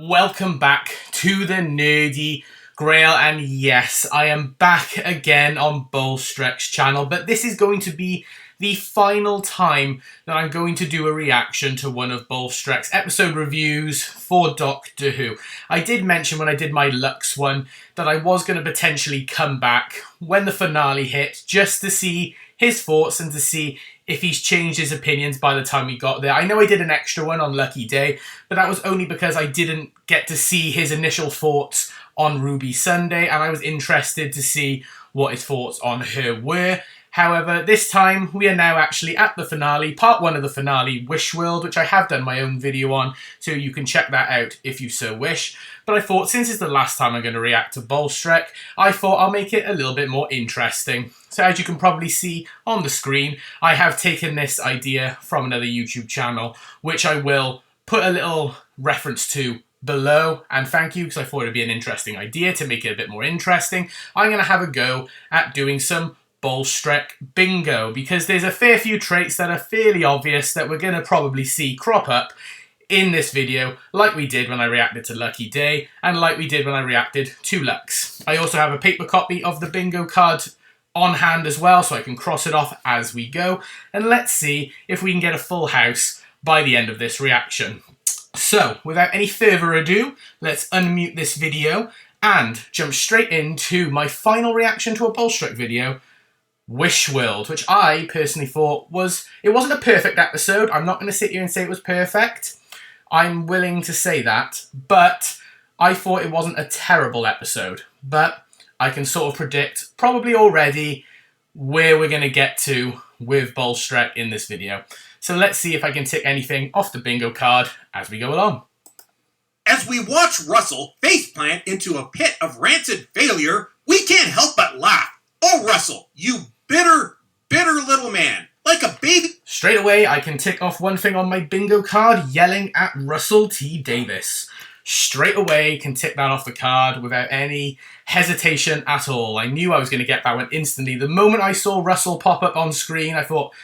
Welcome back to the Nerdy Grail, and yes, I am back again on Bowlestrek's channel, but this is going to be the final time that I'm going to do a reaction to one of Bowlestrek's episode reviews for Doctor Who. I did mention when I did my Lux one that I was going to potentially come back when the finale hit just to see his thoughts and to see if he's changed his opinions by the time we got there. I know I did an extra one on Lucky Day, but that was only because I didn't get to see his initial thoughts on Ruby Sunday, and I was interested to see what his thoughts on her were. However, this time we are now actually at the finale, part one of the finale, Wish World, which I have done my own video on, so you can check that out if you so wish. But I thought, since it's the last time I'm going to react to Bowlstrek, I thought I'll make it a little bit more interesting. So as you can probably see on the screen, I have taken this idea from another YouTube channel, which I will put a little reference to below, and thank you, because I thought it would be an interesting idea to make it a bit more interesting. I'm going to have a go at doing some Bowlstrek bingo, because there's a fair few traits that are fairly obvious that we're going to probably see crop up in this video, like we did when I reacted to Lucky Day, and like we did when I reacted to Lux. I also have a paper copy of the bingo card on hand as well, so I can cross it off as we go, and let's see if we can get a full house by the end of this reaction. So, without any further ado, let's unmute this video and jump straight into my final reaction to a Bowlstrek video, Wish World, which I personally thought it wasn't a perfect episode. I'm not going to sit here and say it was perfect. I'm willing to say that, but I thought it wasn't a terrible episode. But I can sort of predict probably already where we're going to get to with Bowlstrek in this video. So let's see if I can tick anything off the bingo card as we go along. As we watch Russell faceplant into a pit of rancid failure, we can't help but laugh. Oh, Russell, you bitter, bitter little man. Like a baby. Straight away, I can tick off one thing on my bingo card, yelling at Russell T. Davis. Straight away, can tick that off the card without any hesitation at all. I knew I was going to get that one instantly. The moment I saw Russell pop up on screen, I thought,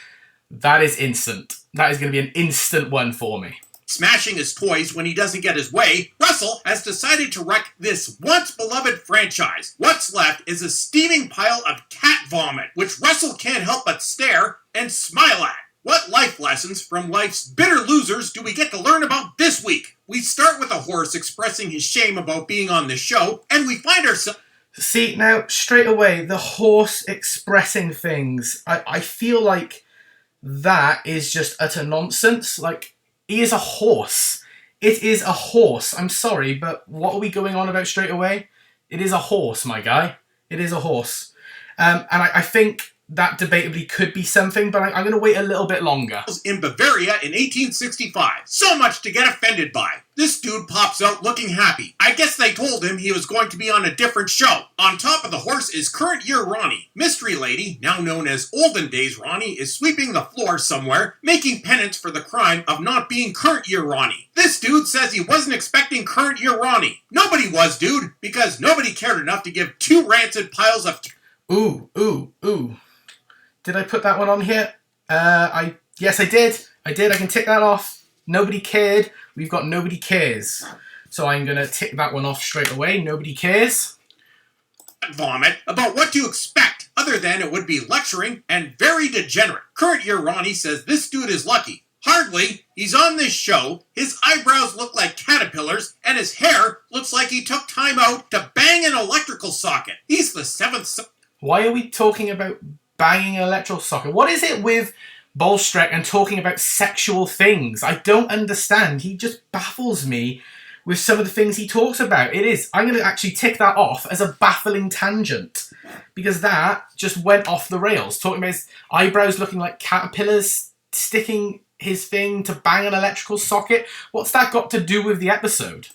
that is instant. That is going to be an instant one for me. Smashing his toys when he doesn't get his way, Russell has decided to wreck this once-beloved franchise. What's left is a steaming pile of cat vomit, which Russell can't help but stare and smile at. What life lessons from life's bitter losers do we get to learn about this week? We start with a horse expressing his shame about being on the show, and we find ourselves... See, now, straight away, the horse expressing things, I feel like that is just utter nonsense. Like, he is a horse. It is a horse. I'm sorry, but what are we going on about straight away? It is a horse, my guy. It is a horse. And I think that debatably could be something, but I'm going to wait a little bit longer. In Bavaria in 1865. So much to get offended by. This dude pops out looking happy. I guess they told him he was going to be on a different show. On top of the horse is current year Ronnie. Mystery Lady, now known as Olden Days Ronnie, is sweeping the floor somewhere, making penance for the crime of not being current year Ronnie. This dude says he wasn't expecting current year Ronnie. Nobody was, dude, because nobody cared enough to give 2 rancid piles of... Ooh. Did I put that one on here? Yes, I did. I can tick that off. Nobody cared. We've got nobody cares. So I'm going to tick that one off straight away. Nobody cares. Vomit about what to expect, other than it would be lecturing and very degenerate. Current year Ronnie says this dude is lucky. Hardly. He's on this show, his eyebrows look like caterpillars, and his hair looks like he took time out to bang an electrical socket. He's the 7th son. Why are we talking about banging an electrical socket? What is it with Bowlstrek and talking about sexual things? I don't understand. He just baffles me with some of the things he talks about. I'm going to actually tick that off as a baffling tangent, because that just went off the rails. Talking about his eyebrows looking like caterpillars, sticking his thing to bang an electrical socket. What's that got to do with the episode?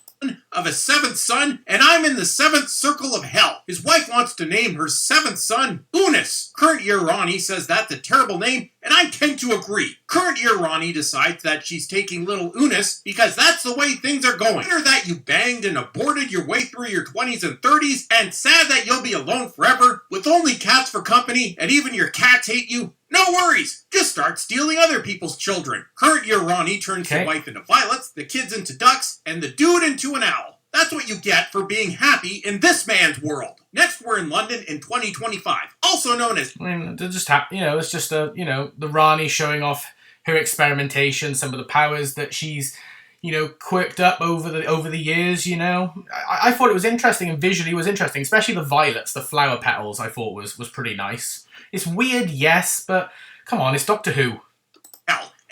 Of a 7th son, and I'm in the 7th circle of hell. His wife wants to name her 7th son Unis. Current year Ronnie says that's a terrible name, and I tend to agree. Current year Ronnie decides that she's taking little Unis because that's the way things are going. Bitter that you banged and aborted your way through your 20s and 30s, and sad that you'll be alone forever with only cats for company, and even your cats hate you. No worries. Just start stealing other people's children. Current year Ronnie turns Okay. the wife into violets, the kids into ducks, and the dude into an owl. That's what you get for being happy in this man's world. Next, we're in London in 2025, also known as... I mean, they're just it's just the Rani showing off her experimentation, some of the powers that she's, quirked up over the years. I thought it was interesting, and visually it was interesting, especially the violets, the flower petals. I thought was pretty nice. It's weird, yes, but come on, it's Doctor Who.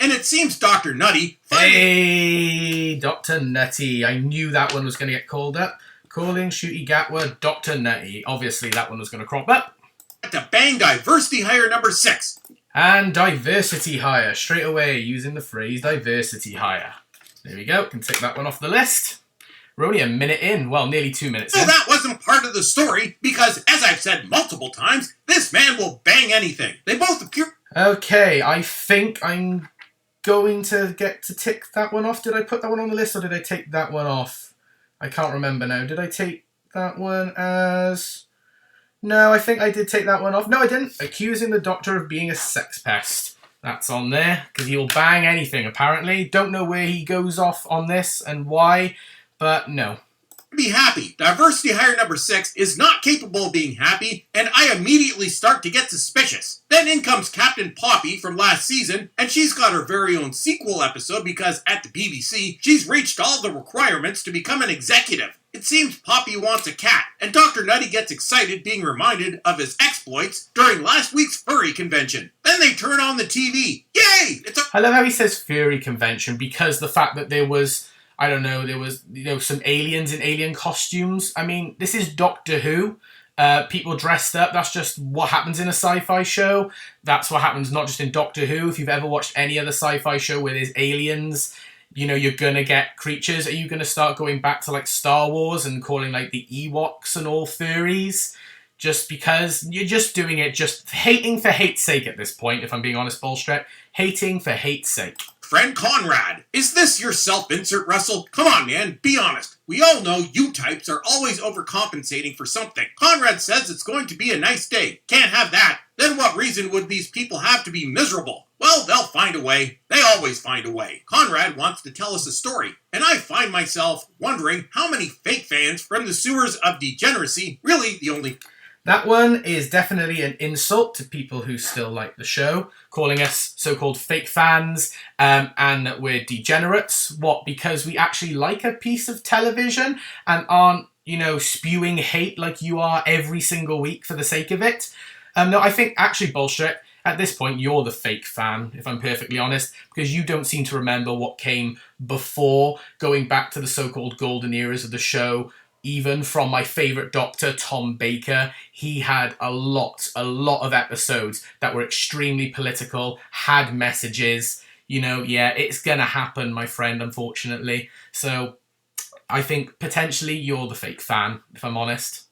And it seems Dr. Nutty... Hey, Dr. Nutty. I knew that one was going to get called up. Calling Shooty Gatwa Dr. Nutty. Obviously, that one was going to crop up. ...to bang diversity hire number 6. And diversity hire, straight away, using the phrase diversity hire. There we go, can tick that one off the list. We're only a minute in, well, nearly 2 minutes in. So that wasn't part of the story, because, as I've said multiple times, this man will bang anything. They both appear... Okay, I think I'm going to get to tick that one off. Did I put that one on the list, or did I take that one off? I can't remember now. Did I take that one as... No, I think I did take that one off. No, I didn't. Accusing the Doctor of being a sex pest. That's on there, because he'll bang anything, apparently. Don't know where he goes off on this and why, but no. Be happy. Diversity hire number 6 is not capable of being happy, and I immediately start to get suspicious. Then in comes Captain Poppy from last season, and she's got her very own sequel episode because at the BBC, she's reached all the requirements to become an executive. It seems Poppy wants a cat, and Dr. Nutty gets excited being reminded of his exploits during last week's furry convention. Then they turn on the TV. Yay! I love how he says furry convention, because the fact that there was... there was, some aliens in alien costumes. I mean, this is Doctor Who. People dressed up. That's just what happens in a sci-fi show. That's what happens not just in Doctor Who. If you've ever watched any other sci-fi show where there's aliens, you're going to get creatures. Are you going to start going back to, Star Wars and calling, the Ewoks and all furries? Just because you're just doing it, just hating for hate's sake at this point, if I'm being honest, Bowlestrek. Hating for hate's sake. Friend Conrad, is this your self-insert, Russell? Come on, man, be honest. We all know you types are always overcompensating for something. Conrad says it's going to be a nice day. Can't have that. Then what reason would these people have to be miserable? Well, they'll find a way. They always find a way. Conrad wants to tell us a story, and I find myself wondering how many fake fans from the sewers of degeneracy, really the only... That one is definitely an insult to people who still like the show, calling us so-called fake fans and that we're degenerates. What, because we actually like a piece of television and aren't, spewing hate like you are every single week for the sake of it? No, I think actually, Bowlestrek, at this point, you're the fake fan, if I'm perfectly honest, because you don't seem to remember what came before, going back to the so-called golden eras of the show. Even from my favourite Doctor, Tom Baker, he had a lot of episodes that were extremely political, had messages. It's gonna happen, my friend, unfortunately. So I think potentially you're the fake fan, if I'm honest.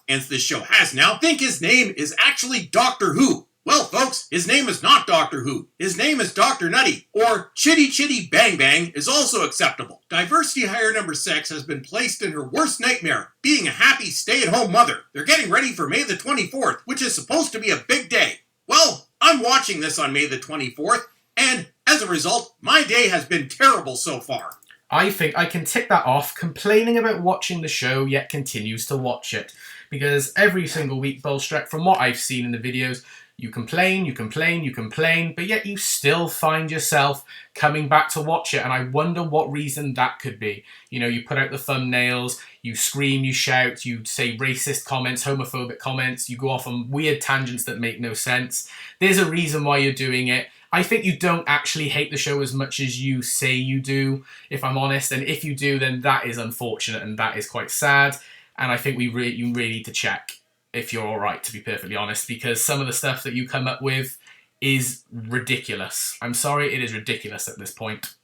And this show has now, think his name is actually Doctor Who. Well, folks, his name is not Doctor Who. His name is Dr. Nutty, or Chitty Chitty Bang Bang is also acceptable. Diversity hire number 6 has been placed in her worst nightmare, being a happy stay-at-home mother. They're getting ready for May the 24th, which is supposed to be a big day. Well, I'm watching this on May the 24th, and as a result, my day has been terrible so far. I think I can tick that off, complaining about watching the show, yet continues to watch it. Because every single week, Bowlestrek, from what I've seen in the videos, you complain, but yet you still find yourself coming back to watch it, and I wonder what reason that could be. You put out the thumbnails, you scream, you shout, you say racist comments, homophobic comments, you go off on weird tangents that make no sense. There's a reason why you're doing it. I think you don't actually hate the show as much as you say you do, if I'm honest, and if you do, then that is unfortunate, and that is quite sad, and I think you really need to check if you're alright, to be perfectly honest, because some of the stuff that you come up with is ridiculous. I'm sorry, it is ridiculous at this point.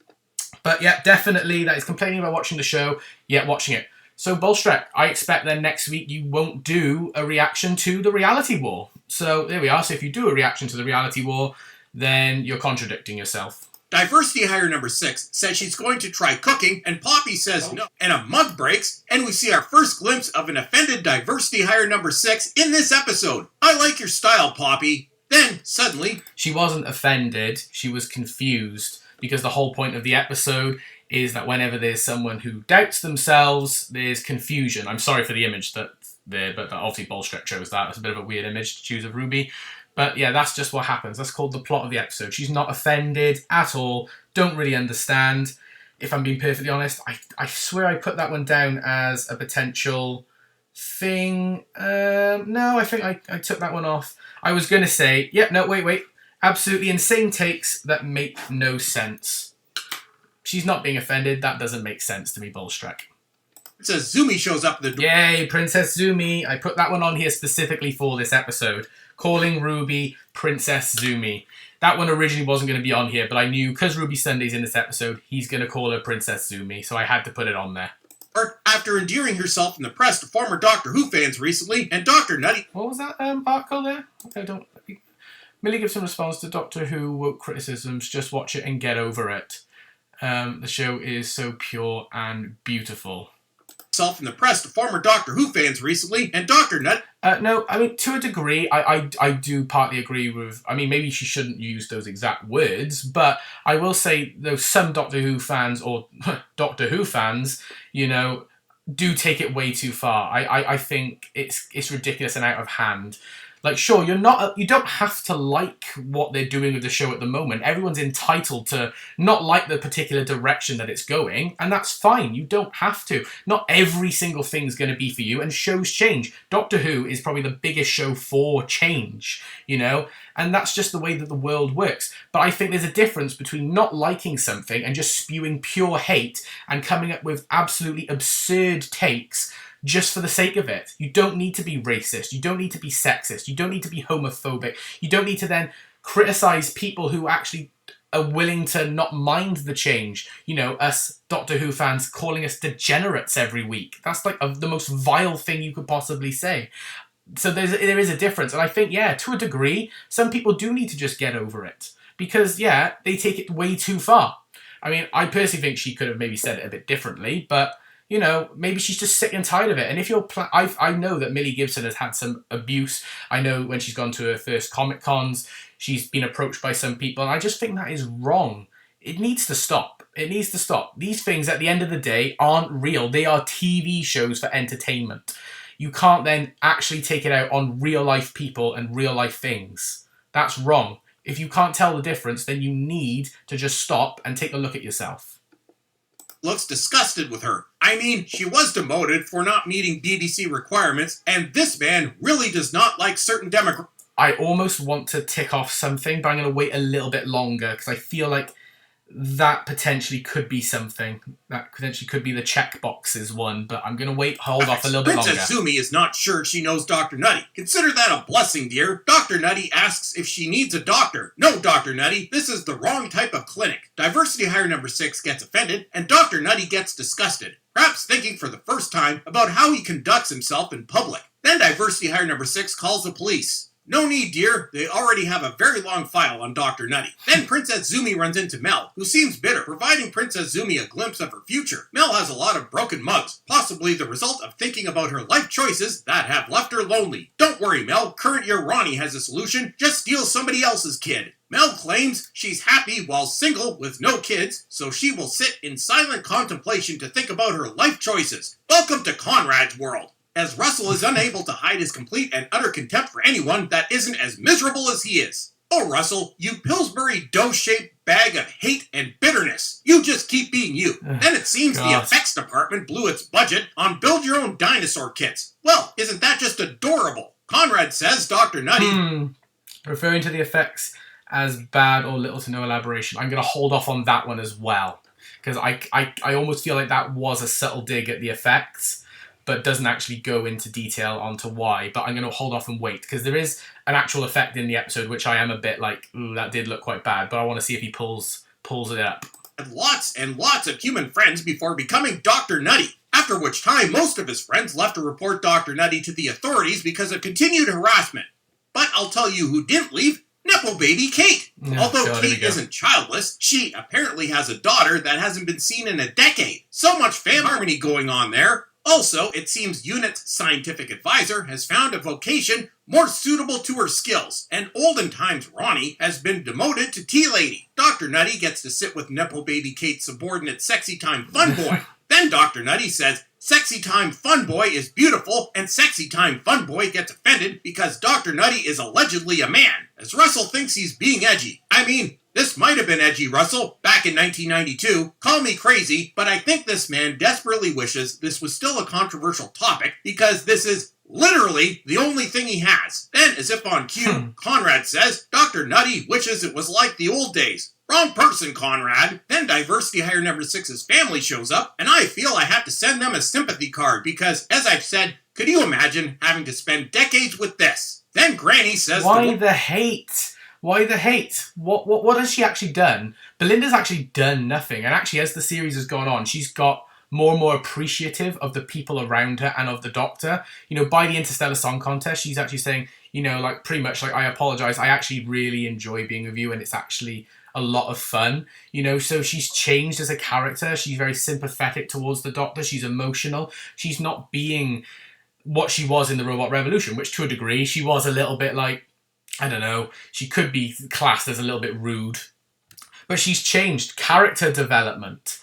But yeah, definitely, that is complaining about watching the show, yet watching it. So, Bowlestrek, I expect then next week you won't do a reaction to the reality war. So, there we are. So, if you do a reaction to the reality war, then you're contradicting yourself. Diversity hire number 6 says she's going to try cooking, and Poppy says no, and a mug breaks, and we see our first glimpse of an offended diversity hire number 6 in this episode. I like your style, Poppy. Then, suddenly, she wasn't offended, she was confused, because the whole point of the episode is that whenever there's someone who doubts themselves, there's confusion. I'm sorry for the image that's there, but obviously Bowlestrek chose that. It's a bit of a weird image to choose of Ruby. But yeah, that's just what happens. That's called the plot of the episode. She's not offended at all, don't really understand. If I'm being perfectly honest, I swear I put that one down as a potential thing. No, I think I took that one off. I was going to say, wait. Absolutely insane takes that make no sense. She's not being offended. That doesn't make sense to me, Bowlestrek. Princess Zumi shows up at the door. Yay, Princess Zumi. I put that one on here specifically for this episode. Calling Ruby Princess Zumi. That one originally wasn't going to be on here, but I knew because Ruby Sunday's in this episode, he's going to call her Princess Zumi, so I had to put it on there. After endearing herself in the press to former Doctor Who fans recently, and Dr. Nutty... What was that article there? I don't... Millie Gibson responds to Doctor Who woke criticisms, just watch it and get over it. The show is so pure and beautiful. ...in the press to former Doctor Who fans recently, and Dr. Nut... No, I mean, to a degree, I do partly agree with... I mean, maybe she shouldn't use those exact words, but I will say, though, some Doctor Who fans, or Doctor Who fans, you know, do take it way too far. I think it's ridiculous and out of hand. Like, sure, you don't have to like what they're doing with the show at the moment. Everyone's entitled to not like the particular direction that it's going, and that's fine. You don't have to. Not every single thing's going to be for you, and shows change. Doctor Who is probably the biggest show for change, you know? And that's just the way that the world works. But I think there's a difference between not liking something and just spewing pure hate and coming up with absolutely absurd takes just for the sake of it. You don't need to be racist. You don't need to be sexist. You don't need to be homophobic. You don't need to then criticize people who actually are willing to not mind the change. You know, us Doctor Who fans calling us degenerates every week. That's like the most vile thing you could possibly say. So there is a difference. And I think, yeah, to a degree, some people do need to just get over it. Because, yeah, they take it way too far. I mean, I personally think she could have maybe said it a bit differently, but... you know, maybe she's just sick and tired of it. And if you're... I know that Millie Gibson has had some abuse. I know when she's gone to her first Comic Cons, she's been approached by some people. And I just think that is wrong. It needs to stop. It needs to stop. These things, at the end of the day, aren't real. They are TV shows for entertainment. You can't then actually take it out on real-life people and real-life things. That's wrong. If you can't tell the difference, then you need to just stop and take a look at yourself. Looks disgusted with her. I mean, she was demoted for not meeting BBC requirements, and this man really does not like certain demographics. I almost want to tick off something, but I'm going to wait a little bit longer, because I feel like that potentially could be something. That potentially could be the checkboxes one, but I'm going to hold off a little bit longer. Princess Zumi is not sure she knows Dr. Nutty. Consider that a blessing, dear. Dr. Nutty asks if she needs a doctor. No, Dr. Nutty, this is the wrong type of clinic. Diversity hire number 6 gets offended, and Dr. Nutty gets disgusted, perhaps thinking for the first time about how he conducts himself in public. Then diversity hire number 6 calls the police. No need, dear. They already have a very long file on Dr. Nutty. Then Princess Zumi runs into Mel, who seems bitter, providing Princess Zumi a glimpse of her future. Mel has a lot of broken mugs, possibly the result of thinking about her life choices that have left her lonely. Don't worry, Mel. Current year Ronnie has a solution. Just steal somebody else's kid. Mel claims she's happy while single with no kids, so she will sit in silent contemplation to think about her life choices. Welcome to Conrad's world. As Russell is unable to hide his complete and utter contempt for anyone that isn't as miserable as he is. Oh, Russell, you Pillsbury dough-shaped bag of hate and bitterness. You just keep being you. Then it seems the effects department blew its budget on build-your-own dinosaur kits. Well, isn't that just adorable? Conrad says Dr. Nutty... Referring to the effects as bad or little to no elaboration, I'm going to hold off on that one as well. Because I almost feel like that was a subtle dig at the effects, but doesn't actually go into detail onto why. But I'm going to hold off and wait, because there is an actual effect in the episode, which I am a bit like, ooh, that did look quite bad, but I want to see if he pulls it up. Lots and lots of human friends before becoming Dr. Nutty, after which time most of his friends left to report Dr. Nutty to the authorities because of continued harassment. But I'll tell you who didn't leave. Nepo baby Kate. Although Kate isn't childless, she apparently has a daughter that hasn't been seen in a decade. So much fan harmony going on there. Also, it seems Unit's scientific advisor has found a vocation more suitable to her skills, and olden times Ronnie has been demoted to tea lady. Dr. Nutty gets to sit with Nepo Baby Kate's subordinate Sexy Time Fun Boy. Then Dr. Nutty says Sexy Time Fun Boy is beautiful, and Sexy Time Fun Boy gets offended because Dr. Nutty is allegedly a man, as Russell thinks he's being edgy. I mean, this might have been edgy, Russell, back in 1992. Call me crazy, but I think this man desperately wishes this was still a controversial topic because this is literally the only thing he has. Then, as if on cue, Conrad says, Dr. Nutty wishes it was like the old days. Wrong person, Conrad. Then Diversity Hire Number 6's family shows up, and I feel I have to send them a sympathy card because, as I've said, could you imagine having to spend decades with this? Then Granny says... Why the hate? Why the hate? What has she actually done? Belinda's actually done nothing. And actually, as the series has gone on, she's got more and more appreciative of the people around her and of the Doctor. You know, by the Interstellar Song Contest, she's actually saying, you know, like, pretty much, like, I apologise, I actually really enjoy being with you, and it's actually a lot of fun, you know. So she's changed as a character. She's very sympathetic towards the Doctor. She's emotional. She's not being what she was in the Robot Revolution, which to a degree, she was a little bit like, I don't know, she could be classed as a little bit rude. But she's changed. Character development.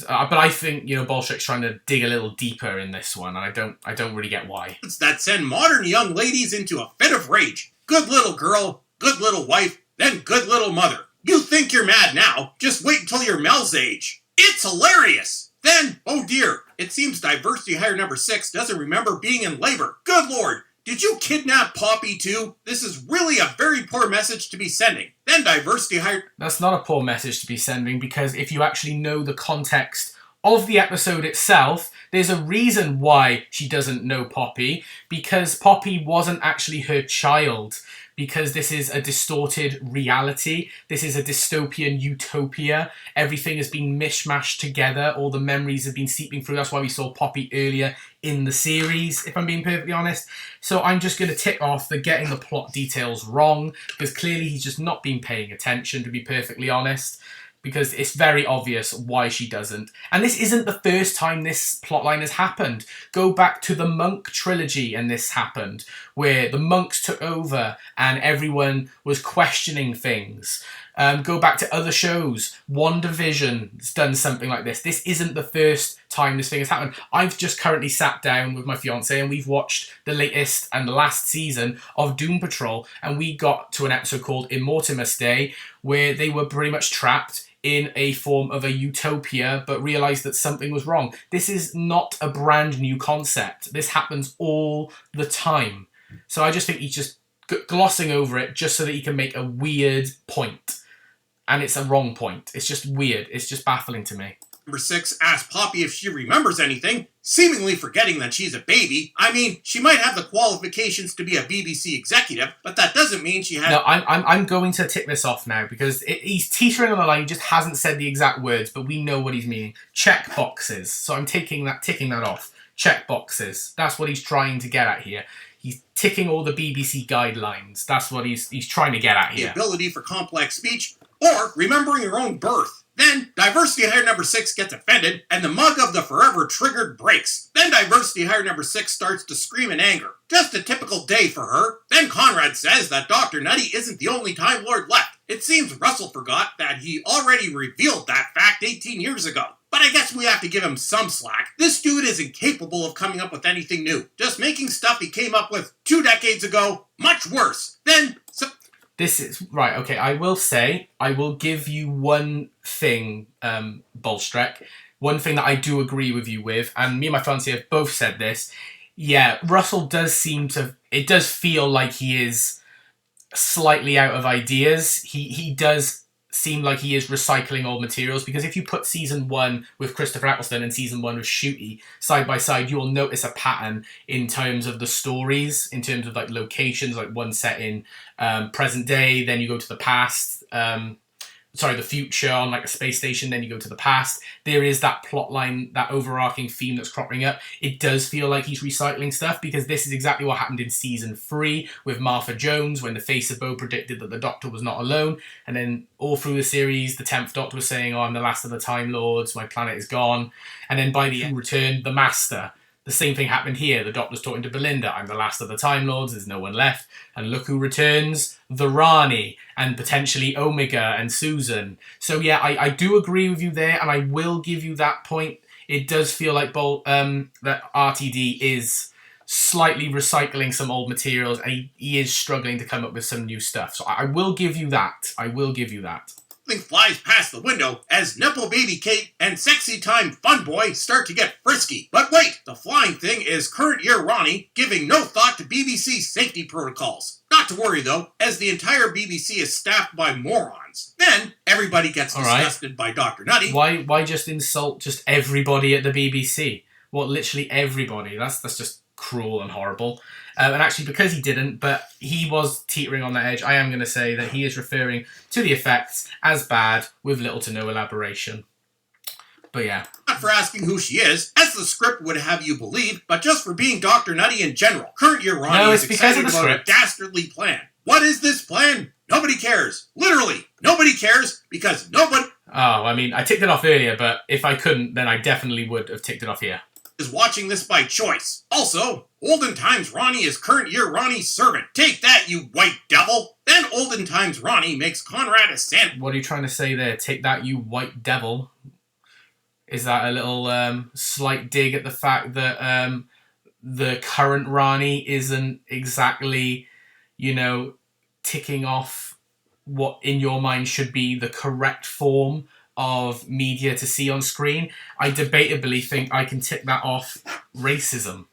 But I think, you know, Bowlestrek's trying to dig a little deeper in this one, and I don't really get why. That send modern young ladies into a fit of rage. Good little girl, good little wife, then good little mother. You think you're mad now, just wait until you're Mel's age. It's hilarious! Then, oh dear, it seems Diversity Hire Number 6 doesn't remember being in labor. Good lord, did you kidnap Poppy too? This is really a very poor message to be sending. Then Diversity Hire... That's not a poor message to be sending, because if you actually know the context of the episode itself, there's a reason why she doesn't know Poppy, because Poppy wasn't actually her child. Because this is a distorted reality. This is a dystopian utopia. Everything has been mishmashed together. All the memories have been seeping through. That's why we saw Poppy earlier in the series, if I'm being perfectly honest. So I'm just going to tick off the getting the plot details wrong, because clearly he's just not been paying attention, to be perfectly honest. Because it's very obvious why she doesn't. And this isn't the first time this plotline has happened. Go back to the Monk trilogy and this happened, where the monks took over and everyone was questioning things. Go back to other shows. WandaVision's done something like this. This isn't the first time this thing has happened. I've just currently sat down with my fiance and we've watched the latest and the last season of Doom Patrol, and we got to an episode called Immortimus Day, where they were pretty much trapped in a form of a utopia, but realised that something was wrong. This is not a brand new concept. This happens all the time. So I just think he's just glossing over it just so that he can make a weird point. And it's a wrong point. It's just weird. It's just baffling to me. Number 6 asks Poppy if she remembers anything, seemingly forgetting that she's a baby. I mean, she might have the qualifications to be a BBC executive, but that doesn't mean she has... No, I'm going to tick this off now, because he's teetering on the line. He just hasn't said the exact words, but we know what he's meaning. Check boxes. So I'm ticking that off. Check boxes. That's what he's trying to get at here. He's ticking all the BBC guidelines. That's what he's trying to get at here. The ability for complex speech, or remembering your own birth. Then, Diversity Hire Number 6 gets offended, and the mug of the Forever Triggered breaks. Then Diversity Hire Number 6 starts to scream in anger. Just a typical day for her. Then Conrad says that Dr. Nutty isn't the only Time Lord left. It seems Russell forgot that he already revealed that fact 18 years ago. But I guess we have to give him some slack. This dude is incapable of coming up with anything new. Just making stuff he came up with 2 decades ago much worse. Then... This is... Right, okay, I will say, I will give you one thing, Bowlestrek. One thing that I do agree with you with, and me and my fiancé have both said this. Yeah, Russell does seem to... It does feel like he is slightly out of ideas. He does seem like he is recycling old materials, because if you put season 1 with Christopher Eccleston and season 1 with Shooty side by side, you will notice a pattern in terms of the stories, in terms of like locations, like one set in present day, then you go to the past, the future on like a space station, then you go to the past. There is that plot line, that overarching theme that's cropping up. It does feel like he's recycling stuff, because this is exactly what happened in season 3 with Martha Jones, when the face of Bo predicted that the Doctor was not alone. And then all through the series, the 10th Doctor was saying, oh, I'm the last of the Time Lords, my planet is gone. And then by the end, returned the Master. The same thing happened here. The Doctor's talking to Belinda. I'm the last of the Time Lords. There's no one left. And look who returns. The Rani. And potentially Omega and Susan. So yeah, I do agree with you there. And I will give you that point. It does feel like that RTD is slightly recycling some old materials. And he is struggling to come up with some new stuff. So I will give you that. I will give you that. Something flies past the window as Nipple Baby Kate and Sexy Time Fun Boy start to get frisky. But wait, the flying thing is current year Ronnie giving no thought to BBC's safety protocols. Not to worry though, as the entire BBC is staffed by morons. Then everybody gets disgusted by Dr. Nutty. Why just insult just everybody at the BBC? What, literally everybody? That's just cruel and horrible. And actually, because he didn't, but he was teetering on that edge, I am going to say that he is referring to the effects as bad with little to no elaboration. But yeah. Not for asking who she is, as the script would have you believe, but just for being Dr. Nutty in general. Current year Ronnie is excited about a dastardly plan. What is this plan? Nobody cares. Literally, nobody cares because nobody... Oh, I mean, I ticked it off earlier, but if I couldn't, then I definitely would have ticked it off here. ...is watching this by choice. Also, Olden Times Ronnie is current year Ronnie's servant. Take that, you white devil! Then Olden Times Ronnie makes Conrad a sandwich. What are you trying to say there? Take that, you white devil? Is that a little slight dig at the fact that the current Ronnie isn't exactly, ticking off what in your mind should be the correct form of media to see on screen? I debatably think I can tick that off racism.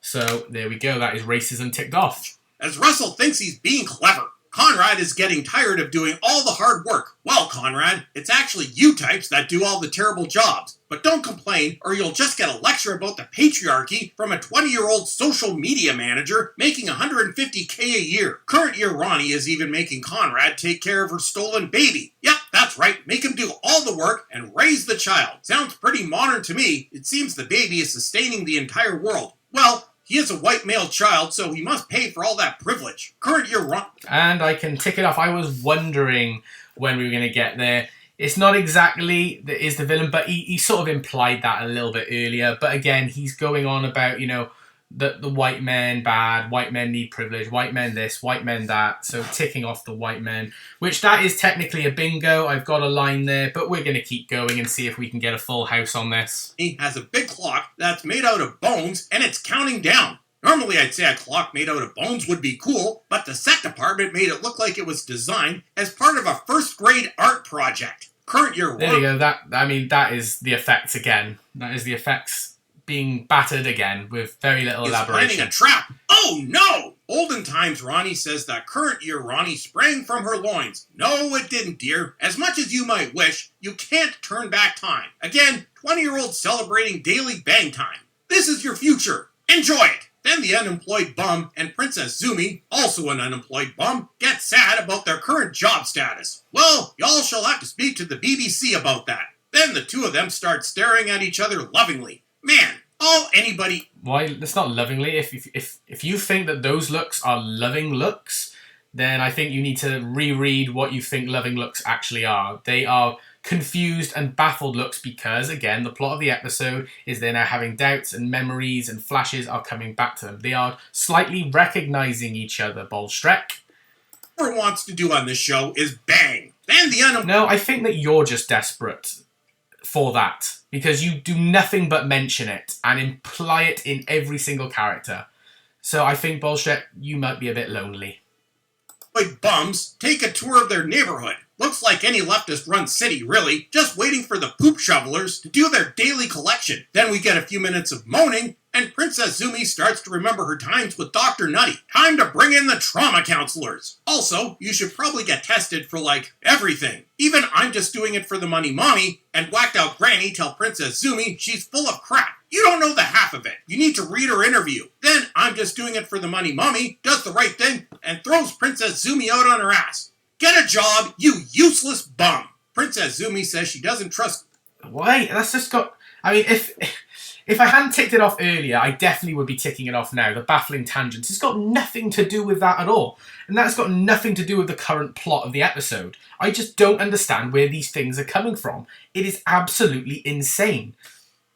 So there we go, that is racism ticked off. As Russell thinks he's being clever, Conrad is getting tired of doing all the hard work. Well, Conrad, it's actually you types that do all the terrible jobs. But don't complain, or you'll just get a lecture about the patriarchy from a 20-year-old social media manager making $150K a year. Current year Ronnie is even making Conrad take care of her stolen baby. Yep, that's right, make him do all the work and raise the child. Sounds pretty modern to me. It seems the baby is sustaining the entire world. Well, he is a white male child, so he must pay for all that privilege. Current year Ronnie... And I can tick it off. I was wondering when we were going to get there. It's not exactly that is the villain, but he sort of implied that a little bit earlier. But again, he's going on about, the white men bad, white men need privilege, white men this, white men that. So ticking off the white men, which that is technically a bingo. I've got a line there, but we're going to keep going and see if we can get a full house on this. He has a big clock that's made out of bones, and it's counting down. Normally I'd say a clock made out of bones would be cool, but the set department made it look like it was designed as part of a first grade art project. Current year... There you go. That is the effects again. That is the effects being battered again with very little elaboration. Planning a trap. Oh no! Olden Times Ronnie says that current year Ronnie sprang from her loins. No, it didn't, dear. As much as you might wish, you can't turn back time. Again, 20-year-old celebrating daily bang time. This is your future. Enjoy it! Then the unemployed bum and Princess Zumi, also an unemployed bum, get sad about their current job status. Well, y'all shall have to speak to the BBC about that. Then the two of them start staring at each other lovingly. Man, anybody... Why? That's not lovingly. If you think that those looks are loving looks, then I think you need to reread what you think loving looks actually are. They are confused and baffled looks because, again, the plot of the episode is they're now having doubts and memories and flashes are coming back to them. They are slightly recognizing each other, Bowlestrek. What wants to do on this show is bang. Then the No, I think that you're just desperate for that because you do nothing but mention it and imply it in every single character. So I think, Bowlestrek, you might be a bit lonely. Like bums take a tour of their neighborhood. Looks like any leftist-run city, really, just waiting for the poop shovelers to do their daily collection. Then we get a few minutes of moaning, and Princess Zumi starts to remember her times with Dr. Nutty. Time to bring in the trauma counselors. Also, you should probably get tested for, everything. Even I'm just doing it for the money mommy, and whacked-out granny tell Princess Zumi she's full of crap. You don't know the half of it. You need to read her interview. Then I'm just doing it for the money mommy does the right thing and throws Princess Zumi out on her ass. Get a job, you useless bum. Princess Zumi says she doesn't trust... Why? That's just got... I mean, if I hadn't ticked it off earlier, I definitely would be ticking it off now. The baffling tangents. It's got nothing to do with that at all. And that's got nothing to do with the current plot of the episode. I just don't understand where these things are coming from. It is absolutely insane.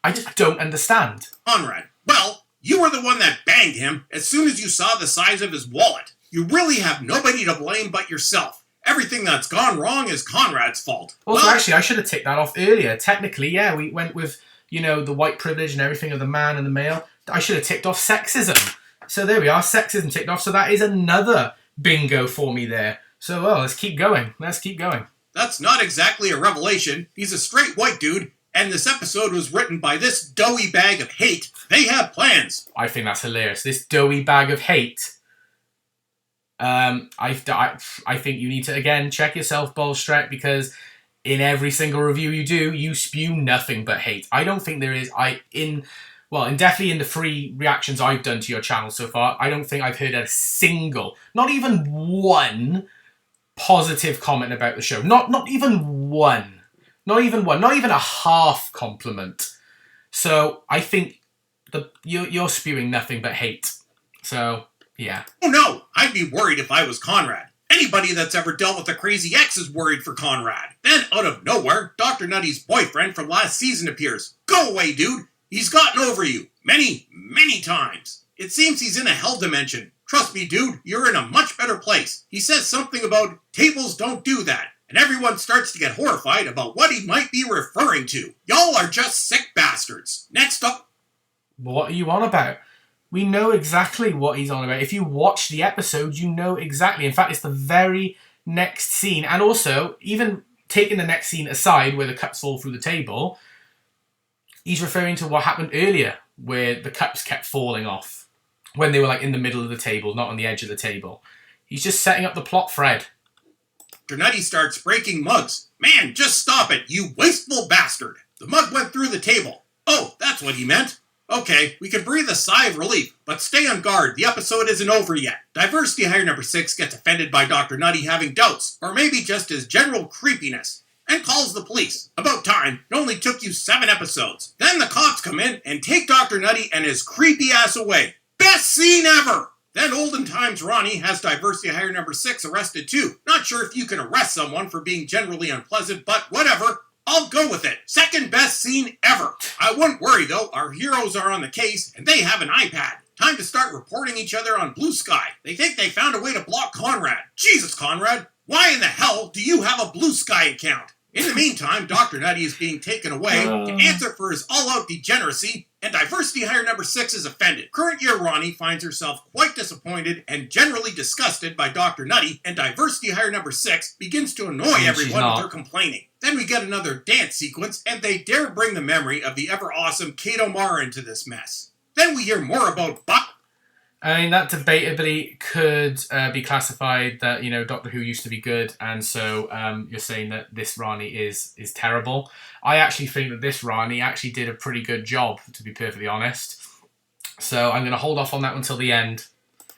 I just don't understand. Conrad, Well, you were the one that banged him as soon as you saw the size of his wallet. You really have nobody to blame but yourself. Everything that's gone wrong is Conrad's fault. Also, actually, I should have ticked that off earlier. Technically, yeah, we went with, the white privilege and everything of the man and the male. I should have ticked off sexism. So there we are, sexism ticked off. So that is another bingo for me there. So, well, let's keep going. That's not exactly a revelation. He's a straight white dude, and this episode was written by this doughy bag of hate. They have plans. I think that's hilarious. This doughy bag of hate. I think you need to, again, check yourself, Bowlestrek, because in every single review you do, you spew nothing but hate. I don't think there is, definitely in the 3 reactions I've done to your channel so far, I don't think I've heard a single, not even one positive comment about the show. Not even one. Not even a half compliment. So I think you're spewing nothing but hate. So, yeah. Oh no, I'd be worried if I was Conrad. Anybody that's ever dealt with a crazy ex is worried for Conrad. Then, out of nowhere, Dr. Nutty's boyfriend from last season appears. Go away, dude. He's gotten over you. Many, many times. It seems he's in a hell dimension. Trust me, dude, you're in a much better place. He says something about tables don't do that. And everyone starts to get horrified about what he might be referring to. Y'all are just sick bastards. Next up. What are you on about? We know exactly what he's on about. If you watch the episode, you know exactly. In fact, it's the very next scene. And also, even taking the next scene aside, where the cups fall through the table, he's referring to what happened earlier, where the cups kept falling off. When they were in the middle of the table, not on the edge of the table. He's just setting up the plot thread. Dr. Nutty starts breaking mugs. Man, just stop it, you wasteful bastard. The mug went through the table. Oh, that's what he meant. Okay, we can breathe a sigh of relief, but stay on guard. The episode isn't over yet. Diversity hire number 6 gets offended by Dr. Nutty having doubts, or maybe just his general creepiness, and calls the police. About time. It only took you 7 episodes. Then the cops come in and take Dr. Nutty and his creepy ass away. Best scene ever! Then Olden Times Ronnie has Diversity Hire number 6 arrested too. Not sure if you can arrest someone for being generally unpleasant, but whatever. I'll go with it. Second best scene ever. I wouldn't worry though, our heroes are on the case and they have an iPad. Time to start reporting each other on Blue Sky. They think they found a way to block Conrad. Jesus, Conrad, why in the hell do you have a Blue Sky account? In the meantime, Dr. Nutty is being taken away to answer for his all-out degeneracy, and Diversity Hire number 6 is offended. Current year Ronnie finds herself quite disappointed and generally disgusted by Dr. Nutty, and Diversity Hire number 6 begins to annoy everyone with her complaining. Then we get another dance sequence, and they dare bring the memory of the ever-awesome Kate O'Mara into this mess. Then we hear more about Buck. I mean, that debatably could be classified that, Doctor Who used to be good, and so you're saying that this Rani is terrible. I actually think that this Rani actually did a pretty good job, to be perfectly honest. So I'm going to hold off on that until the end.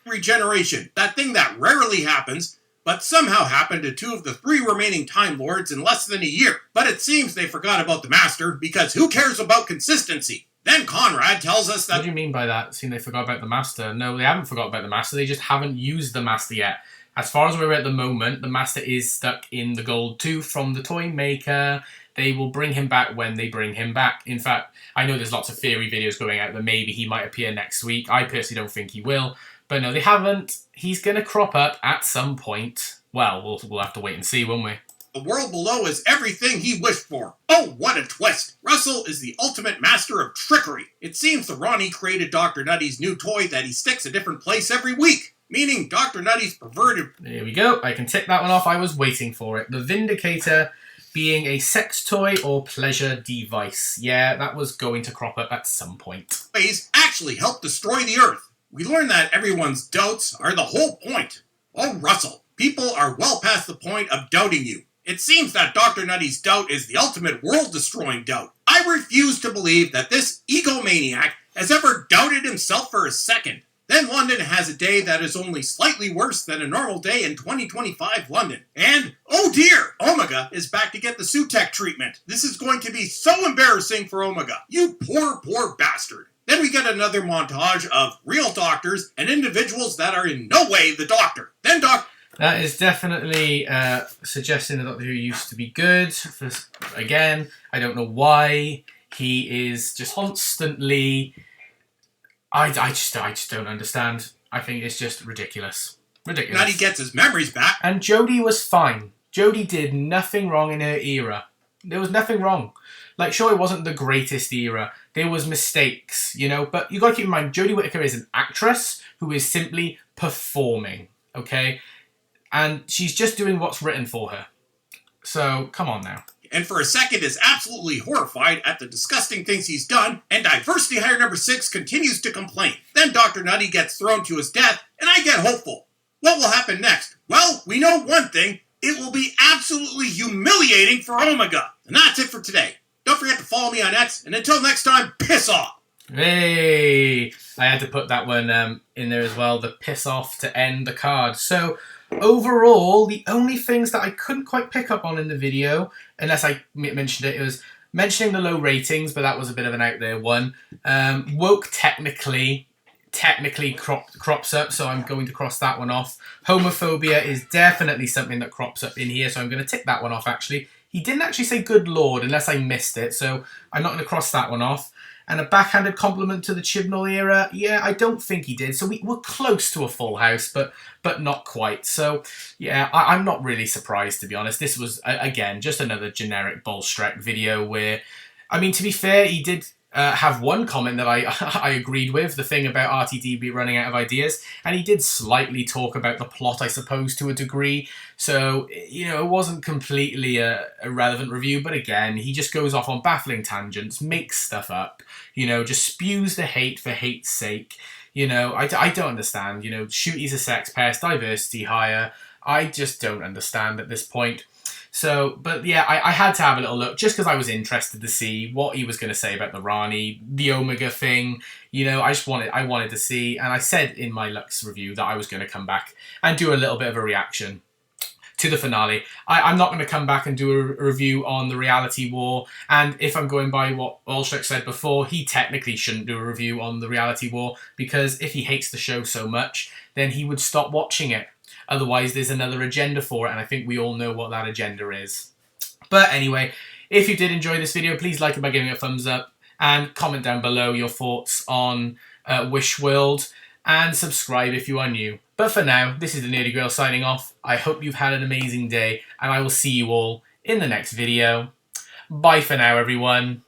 Regeneration, that thing that rarely happens, but somehow happened to 2 of the 3 remaining Time Lords in less than a year. But it seems they forgot about the Master, because who cares about consistency? Then Conrad tells us that... What do you mean by that? Seeing they forgot about the Master? No, they haven't forgot about the Master. They just haven't used the Master yet. As far as we're at the moment, the Master is stuck in the gold tooth from the toy maker. They will bring him back when they bring him back. In fact, I know there's lots of theory videos going out that maybe he might appear next week. I personally don't think he will. But no, they haven't. He's going to crop up at some point. Well, we'll have to wait and see, won't we? The world below is everything he wished for. Oh, what a twist! Russell is the ultimate master of trickery. It seems the Ronnie created Dr. Nutty's new toy that he sticks a different place every week. Meaning Dr. Nutty's perverted... There we go. I can tick that one off. I was waiting for it. The Vindicator being a sex toy or pleasure device. Yeah, that was going to crop up at some point. ...ways actually help destroy the Earth. We learn that everyone's doubts are the whole point. Oh, Russell, people are well past the point of doubting you. It seems that Dr. Nutty's doubt is the ultimate world-destroying doubt. I refuse to believe that this egomaniac has ever doubted himself for a second. Then London has a day that is only slightly worse than a normal day in 2025 London. And, oh dear, Omega is back to get the Sutek treatment. This is going to be so embarrassing for Omega. You poor, poor bastard. Then we get another montage of real doctors and individuals that are in no way the Doctor. Then That is definitely suggesting that Doctor Who used to be good. Again, I don't know why he is just constantly I just don't understand. I think it's just ridiculous. Ridiculous. Now he gets his memories back. And Jodie was fine. Jodie did nothing wrong in her era. There was nothing wrong. Like, sure, it wasn't the greatest era. There was mistakes, you know? But you got to keep in mind, Jodie Whittaker is an actress who is simply performing, okay? And she's just doing what's written for her. So, come on now. And for a second is absolutely horrified at the disgusting things he's done, and Diversity Hire number 6 continues to complain. Then Dr. Nutty gets thrown to his death, and I get hopeful. What will happen next? Well, we know one thing. It will be absolutely humiliating for Omega. And that's it for today. Don't forget to follow me on X, and until next time, piss off! Hey! I had to put that one in there as well, the piss off to end the card. So, overall, the only things that I couldn't quite pick up on in the video, unless I mentioned it, was mentioning the low ratings, but that was a bit of an out there one. Woke technically crops up, so I'm going to cross that one off. Homophobia is definitely something that crops up in here, so I'm going to tick that one off, actually. He didn't actually say good lord, unless I missed it, so I'm not going to cross that one off. And a backhanded compliment to the Chibnall era, yeah, I don't think he did. So we're close to a full house, but not quite. So, yeah, I'm not really surprised, to be honest. This was, again, just another generic Bowlestrek video where, I mean, to be fair, he did have one comment that I agreed with, the thing about RTDB running out of ideas, and he did slightly talk about the plot, I suppose, to a degree. So, you know, it wasn't completely a relevant review, but again, he just goes off on baffling tangents, makes stuff up, you know, just spews the hate for hate's sake. You know, I don't understand. You know, Shooty's a sex pest, Diversity Hire. I just don't understand at this point. So, but yeah, I had to have a little look just because I was interested to see what he was going to say about the Rani, the Omega thing. You know, I wanted to see, and I said in my Lux review that I was going to come back and do a little bit of a reaction to the finale. I'm not going to come back and do a review on the reality war, and if I'm going by what Bowlestrek said before, he technically shouldn't do a review on the reality war, because if he hates the show so much, then he would stop watching it. Otherwise, there's another agenda for it, and I think we all know what that agenda is. But anyway, if you did enjoy this video, please like it by giving it a thumbs up, and comment down below your thoughts on Wish World, and subscribe if you are new. But for now, this is the Nerdy Girl signing off. I hope you've had an amazing day, and I will see you all in the next video. Bye for now, everyone.